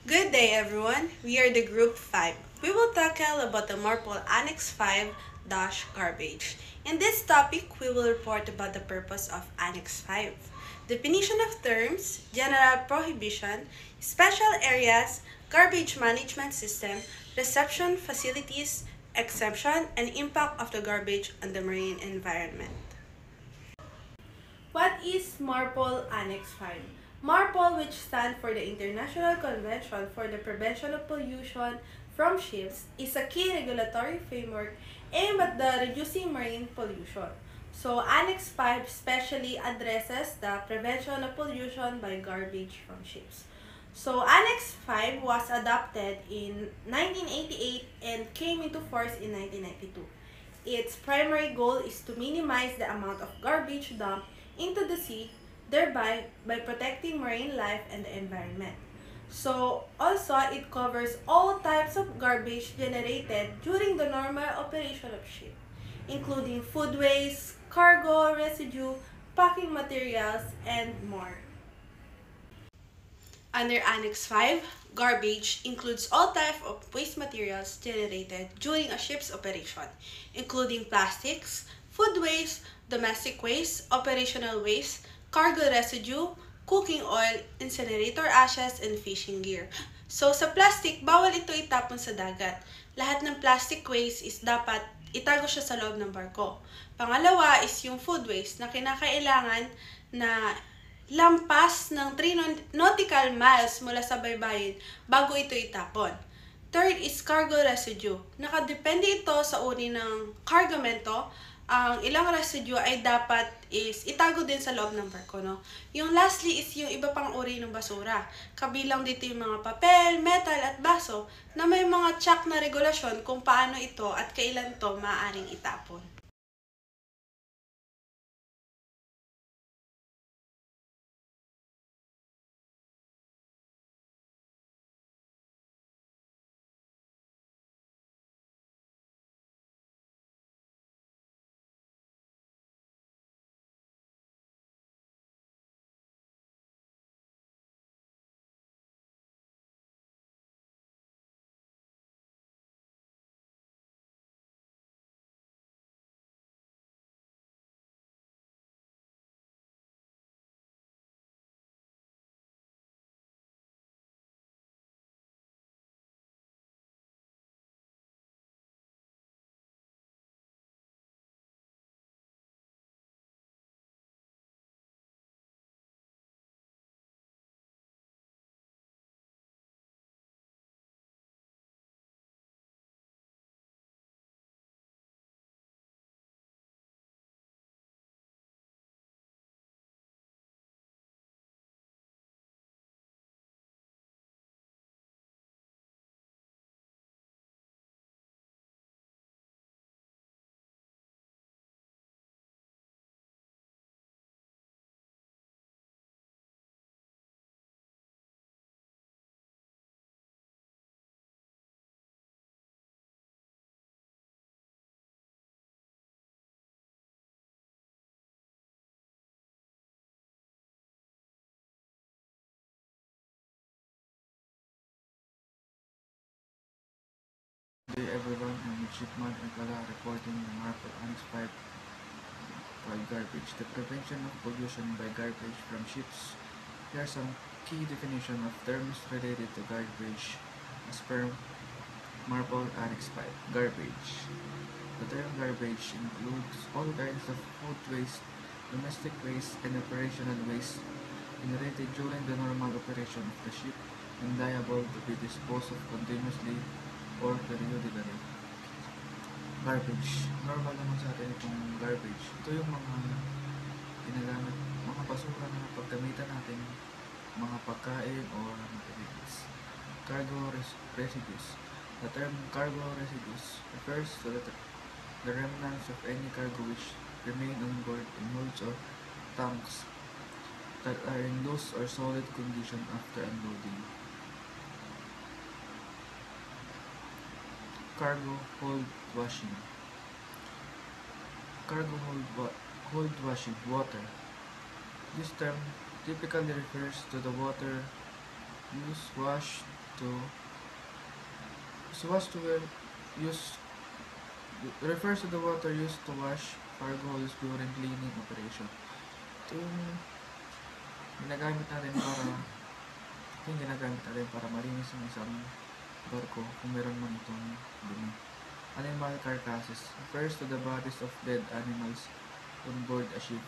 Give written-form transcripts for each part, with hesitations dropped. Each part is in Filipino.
Good day, everyone. We are the Group 5. We will tackle about the Marple Annex 5 garbage. In this topic, we will report about the purpose of Annex 5, definition of terms, general prohibition, special areas, garbage management system, reception facilities, exemption, and impact of the garbage on the marine environment. What is MARPOL Annex 5? MARPOL, which stands for the International Convention for the Prevention of Pollution from Ships, is a key regulatory framework aimed at the reducing marine pollution. So, Annex 5 specially addresses the prevention of pollution by garbage from ships. So, Annex 5 was adopted in 1988 and came into force in 1992. Its primary goal is to minimize the amount of garbage dumped into the sea, thereby by protecting marine life and the environment. So, also, it covers all types of garbage generated during the normal operation of ship, including food waste, cargo, residue, packing materials, and more. Under Annex 5, garbage includes all types of waste materials generated during a ship's operation, including plastics, food waste, domestic waste, operational waste, cargo residue, cooking oil, incinerator ashes, and fishing gear. So sa plastic, bawal ito itapon sa dagat. Lahat ng plastic waste is dapat itago siya sa loob ng barko. Pangalawa is yung food waste na kinakailangan na lampas ng 3 nautical miles mula sa baybayin bago ito itapon. Third is cargo residue. Nakadepende ito sa uri ng cargamento. Ang ilang residue ay dapat is itago din sa loob ng barko, no? Yung lastly is yung iba pang uri ng basura. Kabilang dito yung mga papel, metal at baso na may mga tsak na regulasyon kung paano ito at kailan ito maaaring itapon. Good day everyone, I'm Midshipman Agala reporting the Marple Annex 5 by garbage. The prevention of pollution by garbage from ships. Here are some key definition of terms related to garbage as per Marple Annex 5. Garbage. The term garbage includes all kinds of food waste, domestic waste, and operational waste generated during the normal operation of the ship and liable to be disposed of continuously or periodically. Garbage. Normal naman sa atin itong garbage. Ito yung mga ginagamit, mga basura na paggamitan natin, mga pagkain or materials. Residues. The term cargo residues refers to the remnants of any cargo which remain on board in holds or tanks that are in loose or solid condition after unloading. Cargo hold washing. Cargo hold washing water. This term typically refers to the water used washed to wash to use refers to the water used to wash cargo holds during cleaning operation. Ito yung ginagamit natin para malinis ang isang barko kung meron man itong dumi. Animal carcasses refers to the bodies of dead animals on board a ship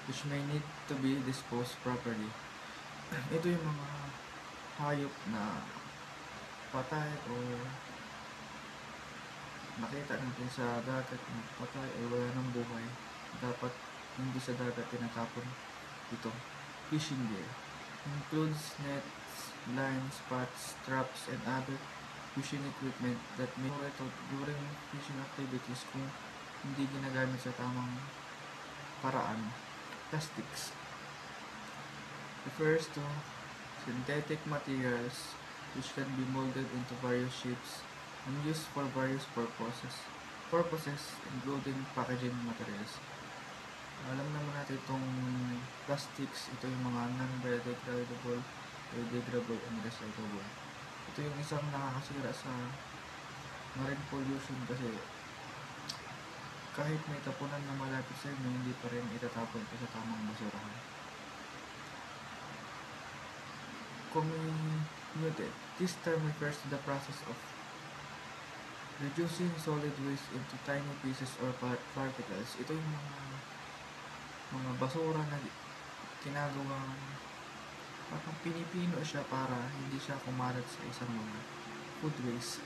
which may need to be disposed properly. Ito yung mga hayop na patay o nakita natin sa dagat na patay o wala ng buhay. Dapat hindi sa dagat tinatapon ito. Fishing gear includes nets, lines, spots, traps, and other fishing equipment that may ito during fishing activities kung hindi ginagamit sa tamang paraan. Plastics refers to synthetic materials which can be molded into various shapes and used for various purposes including packaging materials. Alam naman natin itong plastics, ito yung mga non-biodegradable, biodegradable, and recyclable. Ito yung isang nakakasira sa marine pollution kasi kahit may tapunan na malapit sa inyo, hindi pa rin itatapon ito sa tamang basurahan. Comminuted. This term refers to the process of reducing solid waste into tiny pieces or particles. Ito yung mga basura na ginagawang parang pinipino siya para hindi siya kumalat sa isang lugar. Food waste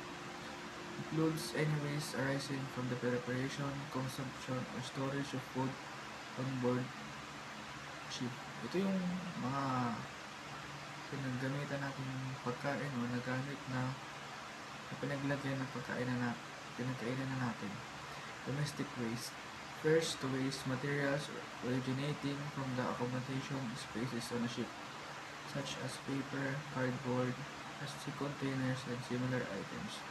includes any waste arising from the preparation, consumption, or storage of food on board ship. Ito yung mga pinaggamitan natin pagkain o nagamit na pinaglagyan ng pinagkainan na natin. Domestic waste refers to waste materials originating from the accommodation spaces on a ship, such as paper, cardboard, plastic containers, and similar items.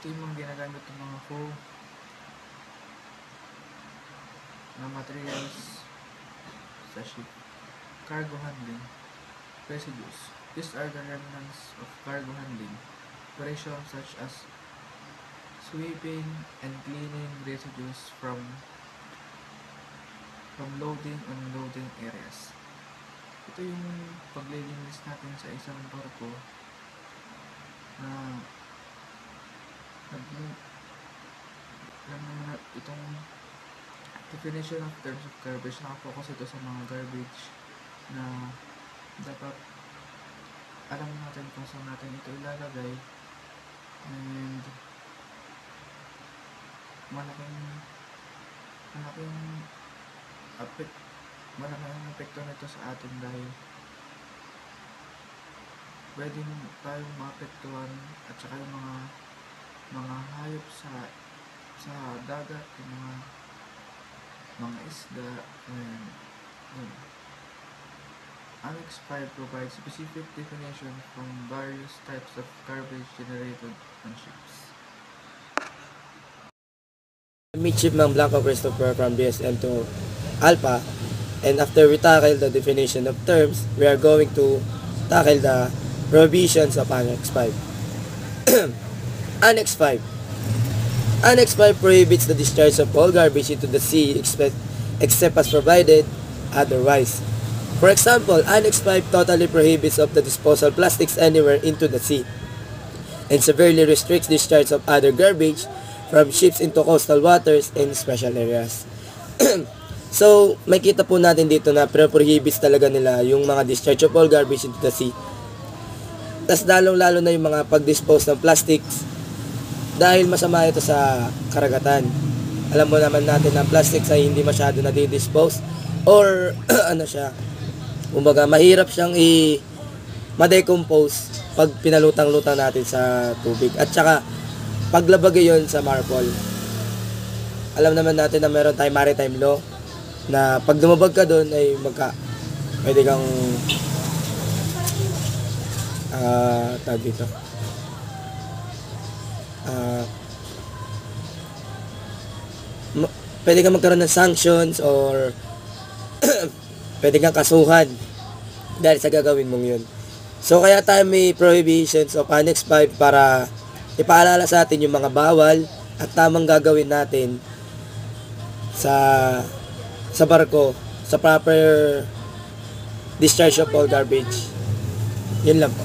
Ito yung mga ginagamit ng mga crew na materials sa ship. Cargo handling residues. These are the remnants of cargo handling operations such as sweeping and cleaning residues from loading and unloading areas. Ito yung paglilinis natin sa isang barko na itong definition of terms of garbage, nakapokus ito sa mga garbage na dapat alam natin kung saan natin ito ilalagay, and malaking epekto nito sa atin dahil pwedeng tayong maapektuhan at saka yung mga hayop sa dagat, yung mga isda, and Annex 5 provides specific definition from various types of garbage generated on ships. Midshipman Blanco Christopher from BSM to Alpha, and after we tackle the definition of terms, we are going to tackle the prohibitions of Annex 5. Annex 5. Annex 5 prohibits the discharge of all garbage into the sea except as provided otherwise. For example, Annex 5 totally prohibits of the disposal of plastics anywhere into the sea and severely restricts discharge of other garbage from ships into coastal waters and special areas. So, makita po natin dito na prohibits talaga nila yung mga discharge of all garbage into the sea. Tas lalong-lalo na yung mga pag-dispose ng plastics dahil masama ito sa karagatan. Alam mo naman natin na plastics ay hindi masyado na-dispose or ano siya, kumbaga mahirap siyang ma-decompose pag pinalutang-lutang natin sa tubig. At saka paglabagay yon sa marpol. Alam naman natin na meron tayong maritime law na pag dumabag ka doon ay pwede kang tawag dito. Pwede kang magkaroon ng sanctions or pwede kang kasuhan dahil sa gagawin mong yun. So kaya tayo may prohibitions of Annex 5 para ipaalala sa atin yung mga bawal at tamang gagawin natin sa barko sa proper discharge of all garbage. Yun lang po.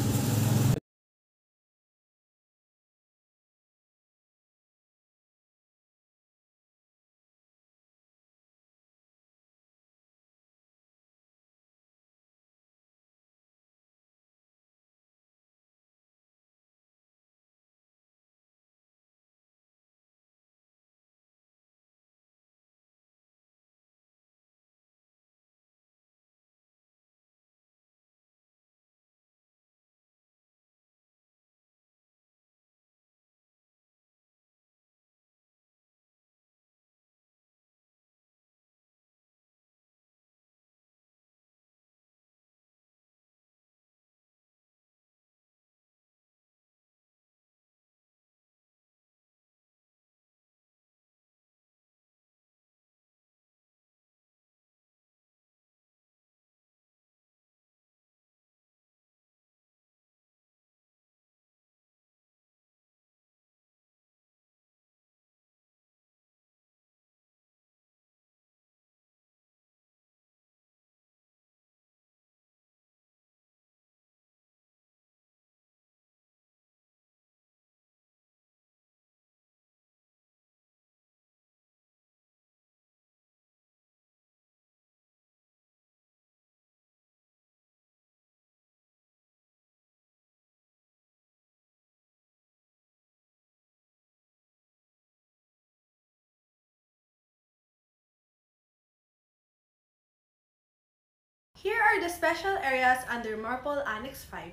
Here are the special areas under MARPOL Annex 5.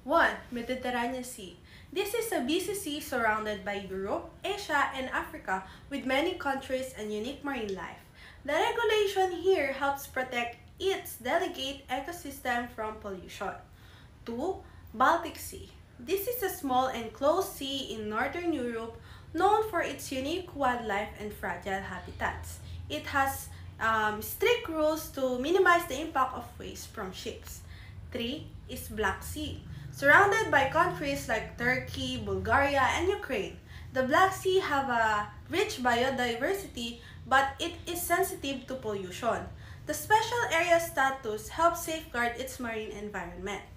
1. Mediterranean Sea. This is a busy sea surrounded by Europe, Asia, and Africa with many countries and unique marine life. The regulation here helps protect its delicate ecosystem from pollution. 2. Baltic Sea. This is a small enclosed sea in northern Europe known for its unique wildlife and fragile habitats. It has strict rules to minimize the impact of waste from ships. 3 is Black Sea. Surrounded by countries like Turkey, Bulgaria, and Ukraine, the Black Sea have a rich biodiversity, but it is sensitive to pollution. The special area status helps safeguard its marine environment.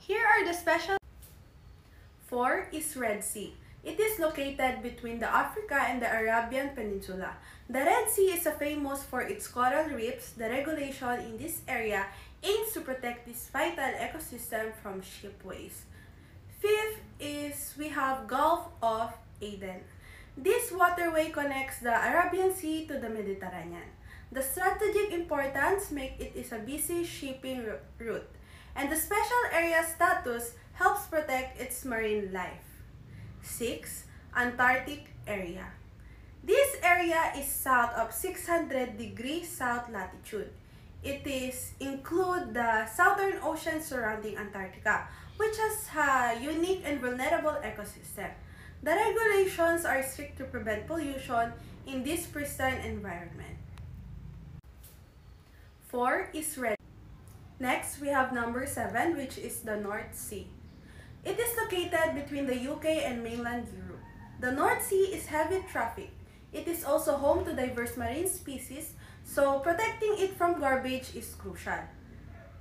Here are the special. 4 is Red Sea. It is located between the Africa and the Arabian Peninsula. The Red Sea is famous for its coral reefs. The regulation in this area aims to protect this vital ecosystem from ship waste. 5th is we have Gulf of Aden. This waterway connects the Arabian Sea to the Mediterranean. The strategic importance makes it is a busy shipping route, and the special area status helps protect its marine life. 6. Antarctic area. This area is south of 600 degrees south latitude. It is include the Southern Ocean surrounding Antarctica, which has a unique and vulnerable ecosystem. The regulations are strict to prevent pollution in this pristine environment. 4 is red. Next, we have number 7, which is the North Sea. It is located between the UK and mainland Europe. The North Sea is heavy traffic. It is also home to diverse marine species, so protecting it from garbage is crucial.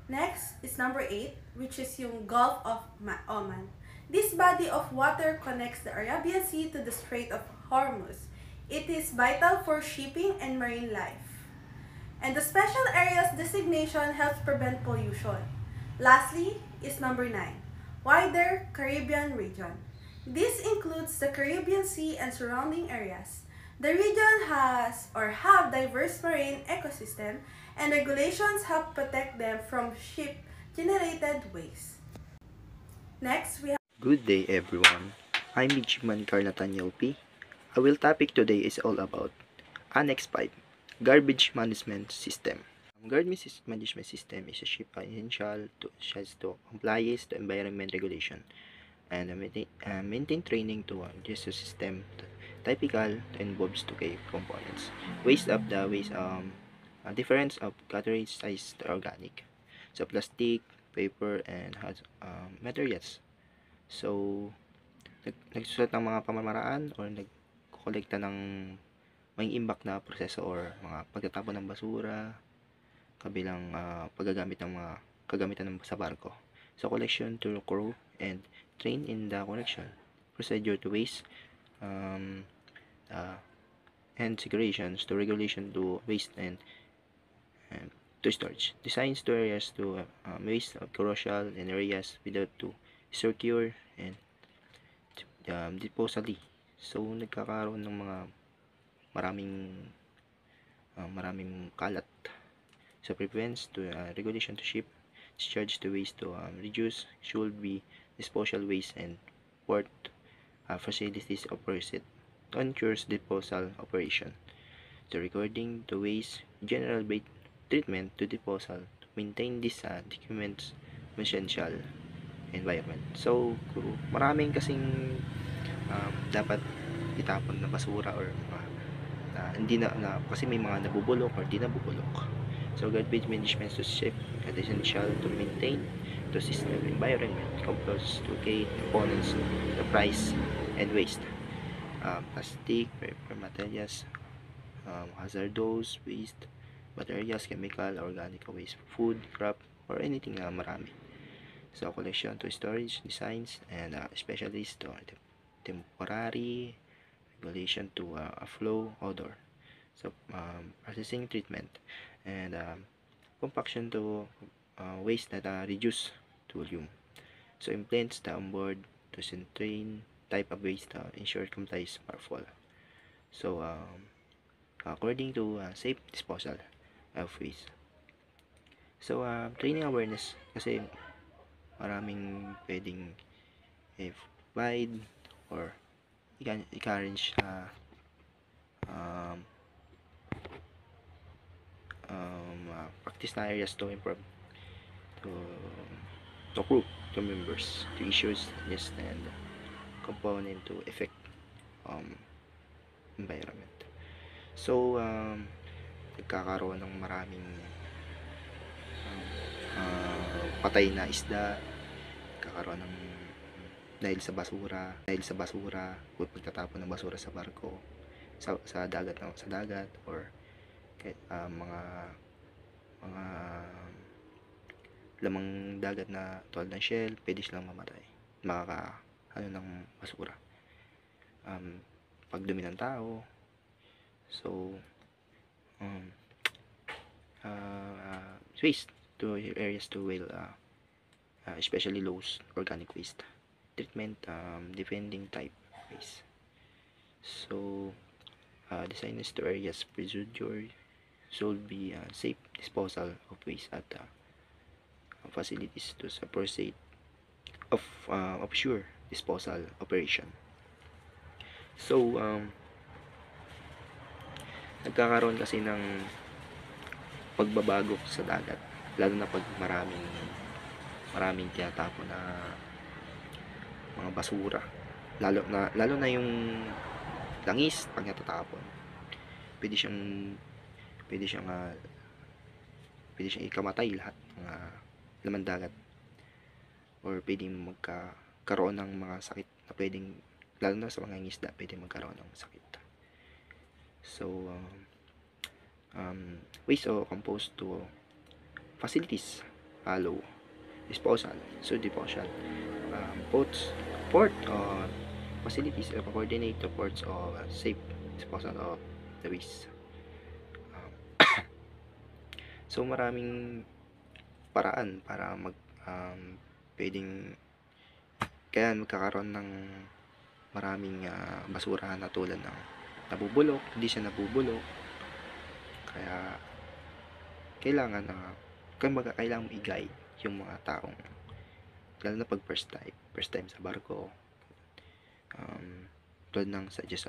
Next is number 8, which is yung Gulf of Oman. This body of water connects the Arabian Sea to the Strait of Hormuz. It is vital for shipping and marine life. And the special areas designation helps prevent pollution. Lastly is number 9, wider Caribbean region. This includes the Caribbean Sea and surrounding areas. The region has or have diverse marine ecosystem, and regulations help protect them from ship-generated waste. Next, we have. Good day everyone. I'm Midshipman Carl Nathaniel P. Our topic today is all about Annex 5, Garbage Management System. Garbage Management System is a ship essential to comply to environment regulation and maintain training to this system typical involves two key components. Waste of the waste difference of category size to organic. So plastic, paper, and materials. So, nagsusulat ng mga pamamaraan or nagkolekta ng may imbak na proseso or mga pagtatapon ng basura, kabilang paggagamit ng mga kagamitan ng sa barko. So, collection to crew and train in the collection, procedure to waste, and segregations to regulation to waste and to storage. Designs to areas to waste of corrosion and areas without to secure and disposally. So, nagkakaroon ng mga maraming kalat. So, prevents to regulation to ship, discharge to waste to reduce, should be disposal waste and port facilities opposite to ensure disposal operation. So, recording to waste, general treatment to disposal to maintain these documents essential environment. So, maraming kasing dapat itapon na basura or hindi na kasi may mga nabubulok or di nabubulok. So, garbage management to ship is essential to maintain the system environment composed to gate components, the price and waste. Plastic, paper materials, hazardous waste, materials, chemical, organic waste, food, crop, or anything na marami. So, collection to storage, designs, and specialist to temporary regulation to flow odor. So, processing treatment and compaction to waste that reduce to volume. So, implants the onboard to train type of waste to ensure complies powerful. So, according to safe disposal of waste. So, training awareness kasi maraming pwedeng provide or encourage practice na areas to improve to crew, to members, to issues, yes, and component to affect environment. So, nagkakaroon ng maraming patay na isda, nagkakaroon ng dahil sa basura, pagtatapon ng basura sa barko, sa dagat or mga lamang dagat na tulad ng shell, pwede silang mamatay, ng basura, pagdumi ng tao. So, waste to areas to especially low organic waste treatment, defending type waste. So, designers to areas procedure should be safe disposal of waste at facilities to proceed of offshore disposal operation. So, nagkakaroon kasi ng pagbabago sa dagat, lalo na pag maraming tinatapon na mga basura, lalo na yung langis. Pag natatapon, pwede siyang ikamatay lahat ng laman dagat, or pwedeng magkaroon ng mga sakit na pwedeng, lalo na sa mga isda, pwedeng magkaroon ng sakit. So, waste or composed to facilities follow disposal. So, disposal port or facilities coordinate the ports or safe disposal of the waste. So, maraming paraan para pwedeng kaya magkakaroon ng maraming basura na tulad ng nabubulok, hindi siya nabubulok. Kaya kailangan mo i-guide yung mga taong, lalo na pag first time sa barko, tulad ng suggest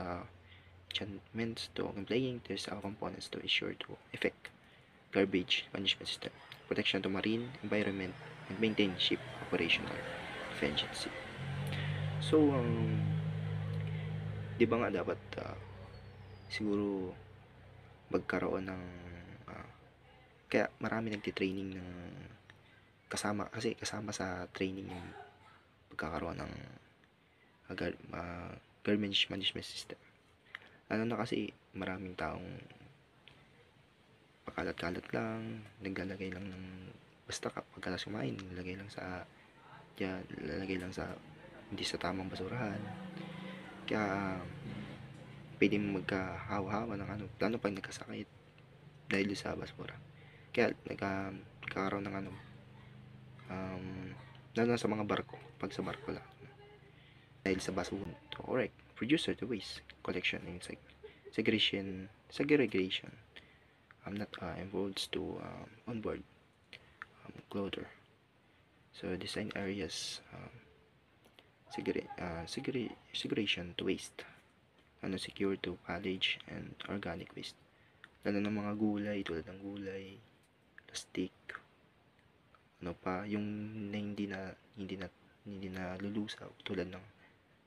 enchantments to complying to sa components to ensure to effect garbage management system, protection to marine environment, and maintain ship operational efficiency. So, di ba nga dapat siguro magkaroon ng kaya marami nagtitraining kasama sa training yung pagkakaroon ng garbage management system. Lalo na kasi maraming taong pakalat-kalat lang, naglalagay lang ng basta pagkatas kumain, lalagay lang sa hindi sa tamang basurahan. Kaya pwede magkahawa-hawa ng lalo pag nagkasakit dahil sa basura. Kaya nagkakaroon ng lalo na sa mga barko, pag sa barko lang, dahil sa basura. To correct, producer to waste, collection and segregation. Not involved to onboard clother. So design areas, segregation to waste, secure to haulage and organic waste. Lalo ng mga gulay, tulad ng gulay, plastic, yung na hindi na lulusaw, tulad ng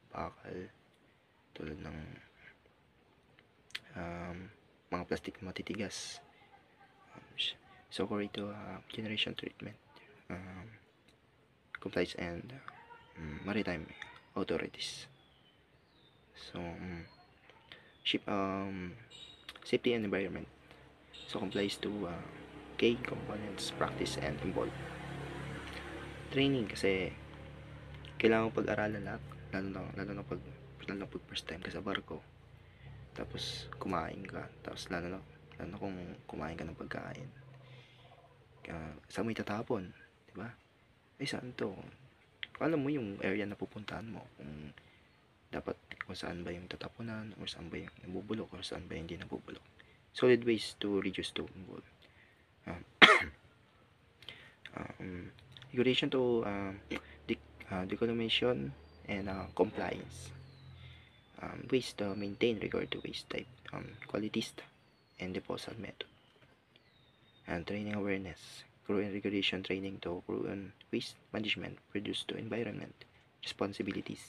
bakal, tulad ng mga plastic na matitigas. So ito generation treatment, compliance and maritime authorities. So ship safety and environment. So complies to key components, practice and involved. Training kasi kailangan pag-aralan lahat, lalo na pag first time ka sa barko, tapos kumain ka, tapos lalo na kung kumain ka ng pagkain, saan mo itatapon, di ba? Saan to? Alam mo yung area na pupuntahan mo, kung saan ba yung tatapunan, or saan ba yung nabubulok, or saan ba yung hindi nabubulok. Solid waste to reduce to involve. Regulation to decoloration and compliance. Waste to maintain regard to waste type, qualities and disposal method. And training awareness, crew and regulation training to crew and waste management, produce to environment responsibilities.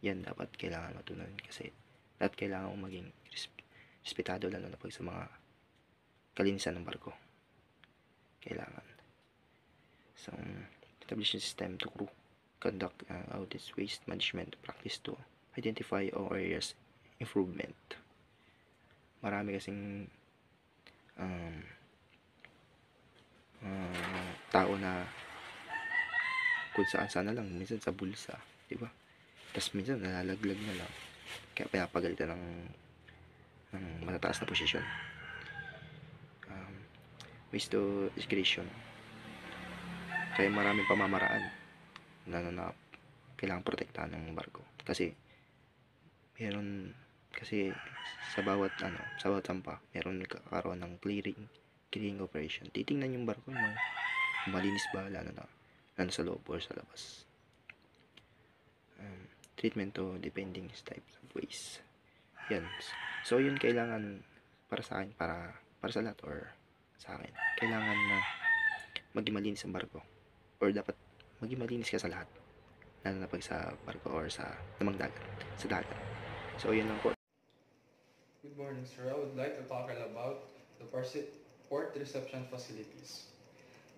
Yan dapat kailangan matunan, kasi dapat kailangan mo maging respetado, lalo na pag sa mga kalinisan ng barko. Kailangan. So establishing system to crew conduct audits, waste management practice to identify all areas improvement. Marami kasing tao na kung saan na lang, minsan sa bulsa, di ba? Tapos minsan nalalaglag na lang, kaya pinapagalitan ng matataas na posisyon. Waste to discretion, kaya maraming pamamaraan na kailangan protektahan ng barko, kasi sa bawat sampa meron nagkakaroon ng clearing operation. Titingnan yung barko mo, malinis ba, lalo na sa loob or sa labas. Treatment to depending types of waste. Yan. So yun kailangan para sa akin, para sa lahat, or sa akin, kailangan na maging malinis ang barko, or dapat maging malinis ka sa lahat, lalo na pag sa barko or sa dagat. So yun lang po. Good morning, sir. I would like to talk about the port reception facilities.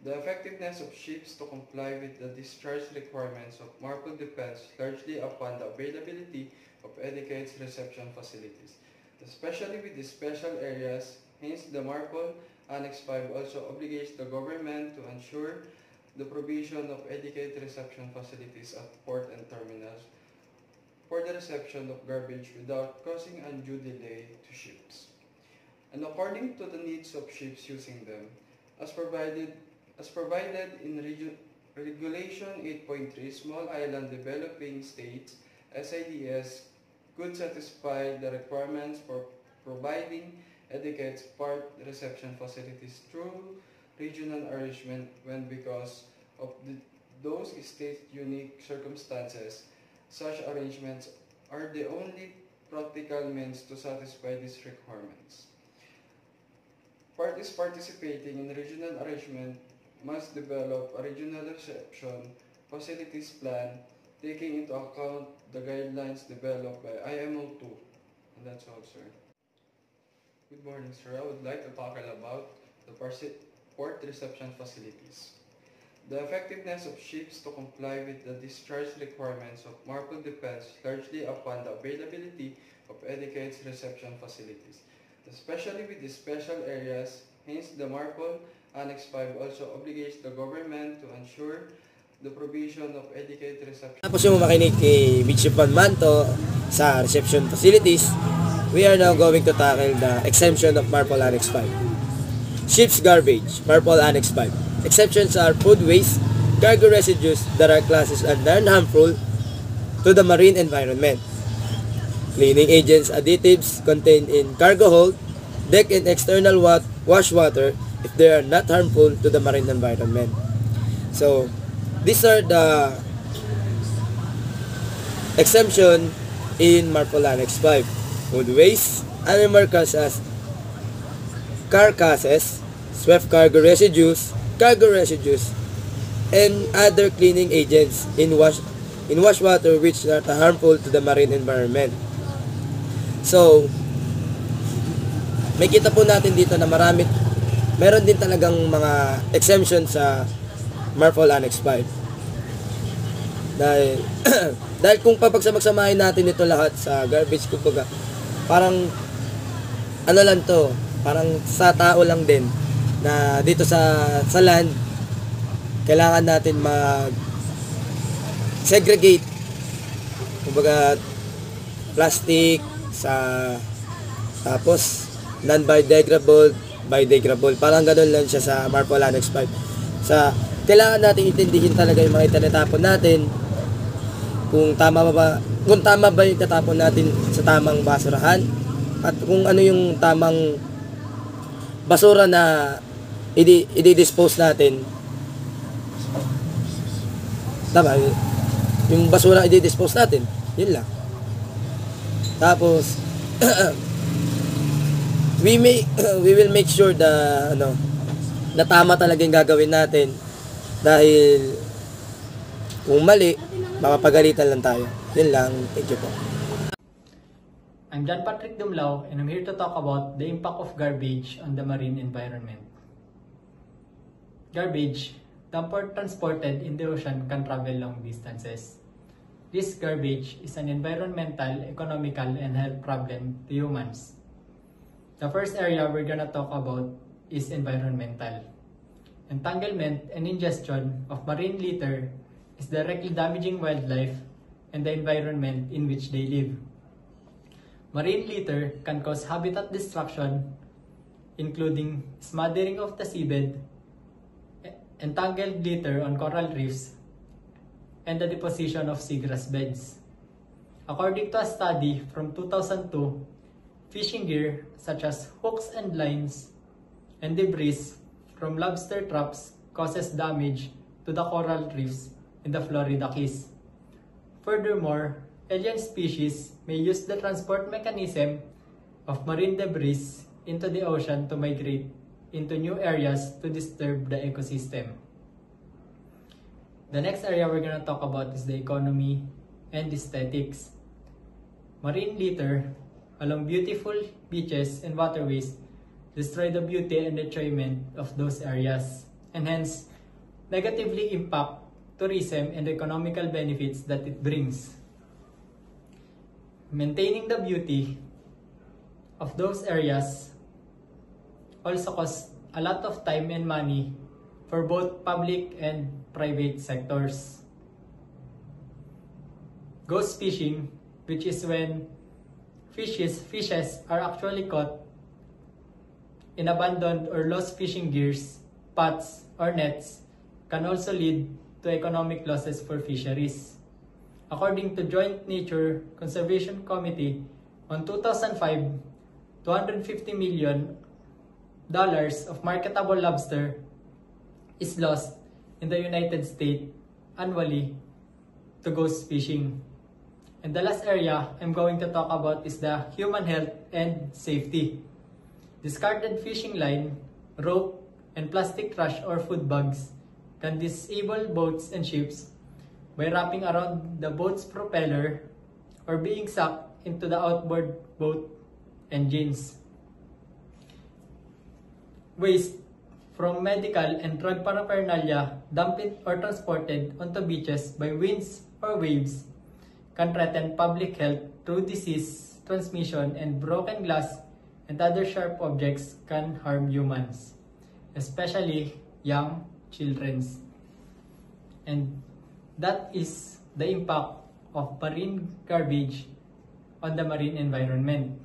The effectiveness of ships to comply with the discharge requirements of MARPOL depends largely upon the availability of adequate reception facilities, especially with the special areas. Hence, the MARPOL Annex 5 also obligates the government to ensure the provision of adequate reception facilities at port and terminals for the reception of garbage without causing undue delay to ships, and according to the needs of ships using them, as provided in Regulation 8.3, Small Island Developing States (SIDS) could satisfy the requirements for providing adequate port reception facilities through regional arrangement when, because of those states' unique circumstances, such arrangements are the only practical means to satisfy these requirements. Parties participating in regional arrangement must develop a regional reception facilities plan taking into account the guidelines developed by IMO 2. And that's all, sir. Good morning, sir. I would like to talk about the port reception facilities. The effectiveness of ships to comply with the discharge requirements of MARPOL depends largely upon the availability of adequate reception facilities, especially with the special areas. Hence, the MARPOL Annex 5 also obligates the government to ensure the provision of adequate reception. Tapos yung makinig kay Midshipman Manto sa reception facilities, we are now going to tackle the exemption of MARPOL Annex 5. Ship's garbage, MARPOL Annex 5. Exceptions are food waste, cargo residues that are classes as non-harmful to the marine environment, cleaning agents, additives contained in cargo hold, deck and external wash water if they are not harmful to the marine environment. So, these are the exemption in MARPOL Annex 5. Food waste, animal carcasses, swept cargo residues, and other cleaning agents in wash water which are harmful to the marine environment. So, may kita po natin dito na meron din talagang mga exemption sa MARPOL Annex 5. Dahil kung papagsamahin natin ito lahat sa garbage, kumbaga, parang ano lang to, parang sa tao lang din na dito sa land kailangan natin segregate, kumbaga plastic tapos biodegradable, parang ganoon lang siya sa MARPOL Annex 5. Kailangan natin intindihin talaga yung mga itinatapon natin, kung tama ba yung tatapon natin sa tamang basurahan, at kung ano yung tamang basura na i-dispose natin. Tama, yung basura i-dispose natin, yun lang. Tapos we will make sure na tama talaga yung gagawin natin, dahil kung mali, mapapagalitan lang tayo. Yun lang. Thank you po. I'm John Patrick Dumlao, and I'm here to talk about the impact of garbage on the marine environment. Garbage, transported in the ocean, can travel long distances. This garbage is an environmental, economical, and health problem to humans. The first area we're gonna talk about is environmental. Entanglement and ingestion of marine litter is directly damaging wildlife and the environment in which they live. Marine litter can cause habitat destruction, including smothering of the seabed, entangled litter on coral reefs, and the deposition of seagrass beds. According to a study from 2002, fishing gear such as hooks and lines and debris from lobster traps causes damage to the coral reefs in the Florida Keys. Furthermore, alien species may use the transport mechanism of marine debris into the ocean to migrate into new areas to disturb the ecosystem. The next area we're going to talk about is the economy and aesthetics. Marine litter along beautiful beaches and waterways destroy the beauty and enjoyment of those areas, and hence negatively impact tourism and economical benefits that it brings. Maintaining the beauty of those areas also costs a lot of time and money for both public and private sectors. Ghost fishing, which is when fishes are actually caught in abandoned or lost fishing gears, pots, or nets, can also lead to economic losses for fisheries. According to Joint Nature Conservation Committee, on 2005, $250 million of marketable lobster is lost in the United States annually to ghost fishing. And the last area I'm going to talk about is the human health and safety. Discarded fishing line, rope, and plastic trash or food bags can disable boats and ships by wrapping around the boat's propeller or being sucked into the outboard boat engines. Waste from medical and drug paraphernalia dumped or transported onto beaches by winds or waves can threaten public health through disease transmission, and broken glass and other sharp objects can harm humans, especially young children. And that is the impact of marine garbage on the marine environment.